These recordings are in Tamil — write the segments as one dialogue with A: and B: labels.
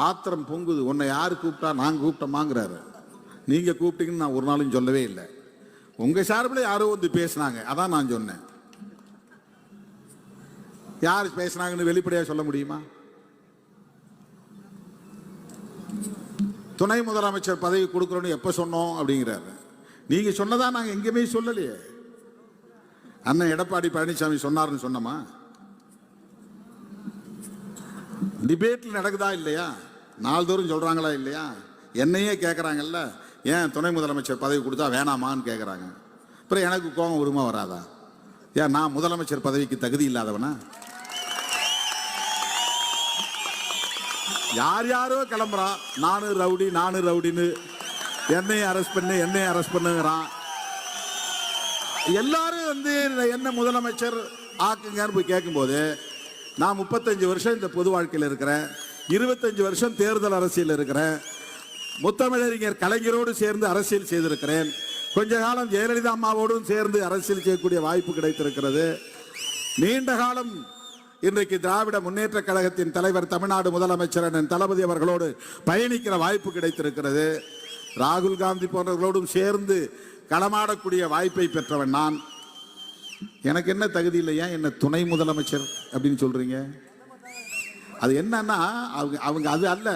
A: ஆத்திரம் பொங்குது. உன்னை யாரு கூப்பிட்டா? நாங்கள் கூப்பிட்டோமாங்கிறாரு. நீங்கள் கூப்பிட்டீங்கன்னு நான் ஒரு நாளும் சொல்லவே இல்லை. உங்கள் சார்பில் யாரோ வந்து பேசினாங்க, அதான் நான் சொன்னேன். யார் பேசினாங்கன்னு வெளிப்படையாக சொல்ல முடியுமா? துணை முதலமைச்சர் பதவி கொடுக்குறோன்னு எப்போ சொன்னோம் அப்படிங்கிறாரு. நீங்கள் சொன்னதா நாங்கள் எங்கேயுமே சொல்லலையே. அண்ணன் எடப்பாடி பழனிசாமி சொன்னார்னு சொன்னோமா? டிபேட்டில் நடக்குதா இல்லையா? நாள்தோறும் சொல்கிறாங்களா இல்லையா? என்னையே கேட்குறாங்கல்ல, ஏன் துணை முதலமைச்சர் பதவி கொடுத்தா வேணாமான்னு கேட்குறாங்க. அப்புறம் எனக்கு கோபம் வருமா வராதா? ஏன் நான் முதலமைச்சர் பதவிக்கு தகுதி இல்லாதவனா? யார் யாரோ கிளம்புறான், நானும் ரவுடின்னு என்னையும் அரெஸ்ட் பண்ணுங்கிறான். எல்லாரும் வந்து என்ன முதலமைச்சர் ஆக்குங்கன்னு போய் கேட்கும்போது, நான் 35 வருஷம் இந்த பொது வாழ்க்கையில் இருக்கிறேன், 25 வருஷம் தேர்தல் அரசியல் இருக்கிறேன், முத்தமிழறிஞர் கலைஞரோடு சேர்ந்து அரசியல் செய்திருக்கிறேன், கொஞ்ச காலம் ஜெயலலிதா அம்மாவோடும் சேர்ந்து அரசியல் செய்யக்கூடிய வாய்ப்பு கிடைத்திருக்கிறது. நீண்ட காலம் இன்றைக்கு திராவிட முன்னேற்ற கழகத்தின் தலைவர், தமிழ்நாடு முதலமைச்சர் அண்ணன் தளபதி அவர்களோடு பயணிக்கிற வாய்ப்பு கிடைத்திருக்கிறது. ராகுல் காந்தி போன்றவர்களோடும் சேர்ந்து களமாடக்கூடிய வாய்ப்பை பெற்றவன் நான். எனக்கு என்ன தகுதி இல்லையா? என்ன துணை முதலமைச்சர் அப்படின்னு சொல்றீங்க? அது என்னன்னா, அவங்க அது அல்ல,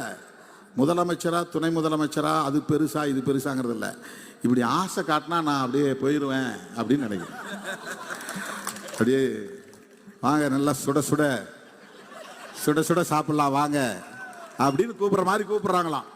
A: முதலமைச்சரா துணை முதலமைச்சரா அது பெருசா இது பெருசாங்கிறது இல்லை. இப்படி ஆசை காட்டினா நான் அப்படியே போயிடுவேன் அப்படின்னு நினைக்கிறேன். அப்படியே வாங்க, நல்லா சுட சுட சாப்பிடலாம் வாங்க அப்படின்னு கூப்பிடுற மாதிரி கூப்பிடுறாங்களாம்.